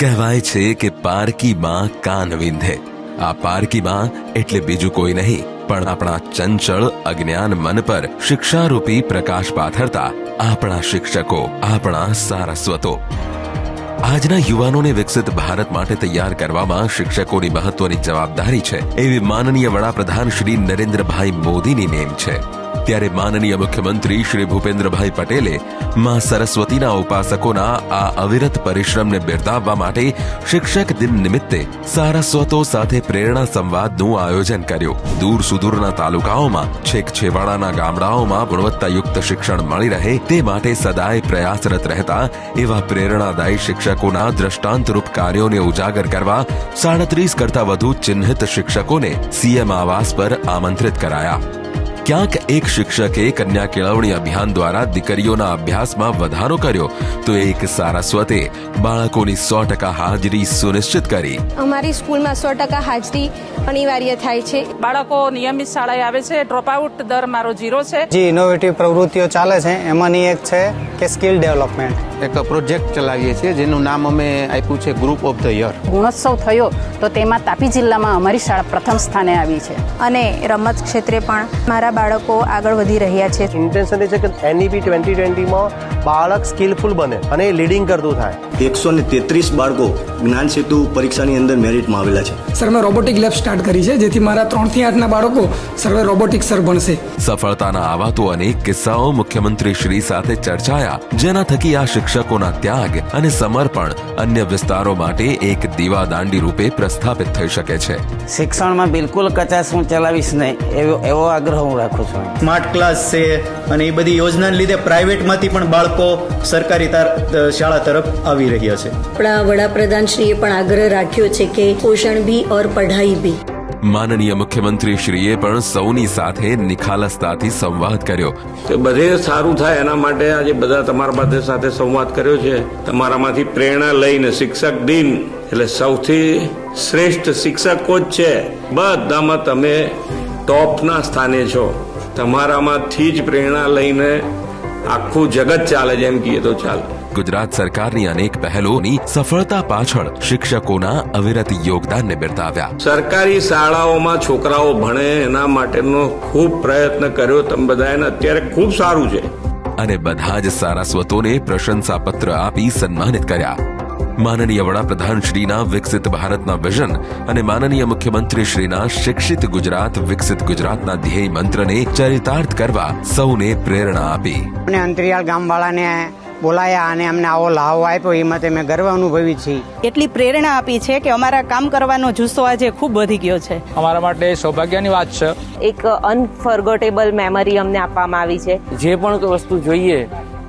કહેવાય છે કે પારકી માં કાન વિંધે। આ પારકી માં એટલે બીજું કોઈ નહીં પણ આપણા ચંચળ અજ્ઞાન મન પર શિક્ષારૂપી પ્રકાશ પાથરતા આપણા શિક્ષકો, આપણા સારસ્વતો। આજના યુવાનોને વિકસિત ભારત માટે તૈયાર કરવામાં શિક્ષકોની મહત્વની જવાબદારી છે એવી માનનીય વડાપ્રધાન શ્રી નરેન્દ્રભાઈ મોદીની નેમ છે। ત્યારે માનનીય મુખ્યમંત્રી શ્રી ભૂપેન્દ્રભાઈ પટેલે માં સરસ્વતીના ઉપાસકોના આ અવિરત પરિશ્રમને બિરદાવવા માટે શિક્ષક દિન નિમિત્તે સારસ્વતો સાથે પ્રેરણા સંવાદનું આયોજન કર્યું। દૂર સુદૂરના તાલુકાઓમાં, છેક છેવાડાના ગામડાઓમાં ગુણવત્તાયુક્ત શિક્ષણ મળી રહે તે માટે સદાય પ્રયાસરત રહેતા એવા પ્રેરણાદાયી શિક્ષકોના દ્રષ્ટાંતરૂપ કાર્યોને ઉજાગર કરવા 37 કરતા વધુ ચિહ્નિત શિક્ષકોને સીએમ આવાસ પર આમંત્રિત કરાયા। ક્યાંક એક શિક્ષકે કન્યા કેળવણી અભિયાન દ્વારા દીકરીઓના અભ્યાસમાં વધારો કર્યો તો એક સારસ્વતે બાળકોની 100% હાજરી સુનિશ્ચિત કરી। અમારી સ્કૂલમાં 100% હાજરી અનિવાર્ય થાય છે। બાળકો નિયમિત શાળાએ આવે છે। ડ્રોપઆઉટ દર મારો 0 છે। જે ઇનોવેટિવ પ્રવૃત્તિઓ ચાલે છે એમાંની એક છે કે સ્કિલ ડેવલપમેન્ટ। એક પ્રોજેક્ટ ચલાવીએ છીએ જેનું નામ અમે આપ્યું છે ગ્રુપ ઓફ ધ યર। ગુણોત્સવ થયો તો તેમાં તાપી જિલ્લામાં અમારી શાળા પ્રથમ સ્થાને આવી છે અને રમત ક્ષેત્રે પણ મારા બાળકો આગળ વધી રહ્યા છે। ઇન્ટેન્શન એ છે કે NEP 2020માં બાળક સ્કિલફુલ બને અને લીડિંગ કરતું થાય। 133 બાળકો જ્ઞાન સેતુ પરીક્ષાની અંદર મેરિટમાં આવેલા છે। સર, મેં રોબોટિક લેબ સ્ટાર્ટ કરી છે જેથી મારા 3 થી 8ના બાળકો સર્વે રોબોટિક સર બનશે। સફળતાના આવા તો અનેક કિસ્સાઓ મુખ્યમંત્રી શ્રી સાથે ચર્ચાયા જેના થકી આ શિક્ષકોના ત્યાગ અને સમર્પણ અન્ય વિસ્તારો માટે એક દીવાદાંડી રૂપે પ્રસ્થાપિત થઈ શકે છે। શિક્ષણમાં બિલકુલ કચાશ હું ચલાવીશ નહીં એવો આગ્રહ હું રાખું છું। સ્માર્ટ ક્લાસ છે અને એ બધી યોજનાને લીધે પ્રાઇવેટમાંથી પણ બાળકો સરકારી શાળા તરફ આવી રહ્યા છે। આપણા વડાપ્રધાન શ્રીએ પણ આગ્રહ રાખ્યો છે કે પોષણ ભી ઓર પઢાઈ ભી। માનનીય મુખ્યમંત્રી શ્રીએ પણ સૌની સાથે નિખાલસતાથી સંવાદ કર્યો કે બધે સારું થાય એના માટે આજે બધા તમારા સાથે સંવાદ કર્યો છે। તમારામાંથી પ્રેરણા લઈને શિક્ષક દિન એટલે સૌથી શ્રેષ્ઠ શિક્ષકો જ છે। બધામાં તમે ટોપના સ્થાને છો। તમારામાંથી જ પ્રેરણા લઈને આખું જગત ચાલે જેમ કહીએ તો ચાલે। ગુજરાત સરકારની અનેક પહેલોની સફળતા પાછળ શિક્ષકોના અવિરત યોગદાનને બિરદાવ્યા। સરકારી શાળાઓમાં છોકરાઓ ભણે એના માટેનો ખૂબ પ્રયત્ન કર્યો તમે બધાએ, અત્યારે ખૂબ સારું છે અને બધા જ સારસ્વતોને પ્રશંસા પત્ર આપી સન્માનિત કર્યા। માનનીય વડાપ્રધાન શ્રીના વિકસિત ભારતના વિઝન અને માનનીય મુખ્યમંત્રી શ્રીના શિક્ષિત ગુજરાત વિકસિત ગુજરાતના ધ્યેય મંત્રને ચરિતાર્થ કરવા સૌને પ્રેરણા આપી। અને અંતરિયાળ ગામવાળાને બોલાયા અને અમને આવો લાવો આપ્યો એ માટે મેં ગર્વ અનુભવી છે। એટલી પ્રેરણા આપી છે કે અમારા કામ કરવાનો જુસ્સો આજે ખૂબ વધી ગયો છે। અમારા માટે સૌભાગ્યની વાત છે। એક અનફોરગેટેબલ મેમરી અમને આપવામાં આવી છે। જે પણ વસ્તુ જોઈએ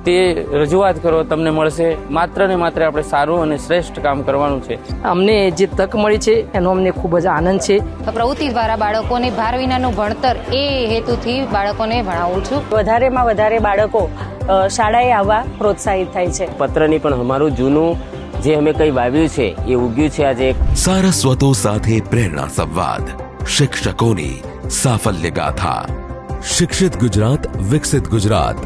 તે રજૂઆત કરો, તમને મળશે। માત્ર ને માત્ર આપણે સારું અને શ્રેષ્ઠ કામ કરવાનું છે। અમને જે તક મળી છે એનો અમને ખૂબ જ આનંદ છે। પ્રવૃત્તિ દ્વારા બાળકોને ભાર વિનાનું ભણતર એ હેતુથી બાળકોને ભણાવું છું। વધારેમાં વધારે બાળકો શાળાએ આવવા પ્રોત્સાહિત થાય છે। પત્રની પણ અમારું જૂનું જે અમે કંઈ વાવ્યું છે એ ઉગ્યું છે આજે। સારસ્વતો સાથે પ્રેરણા સંવાદ, શિક્ષકોની સાફલ્ય ગાથા। શિક્ષિત ગુજરાત વિકસિત ગુજરાત।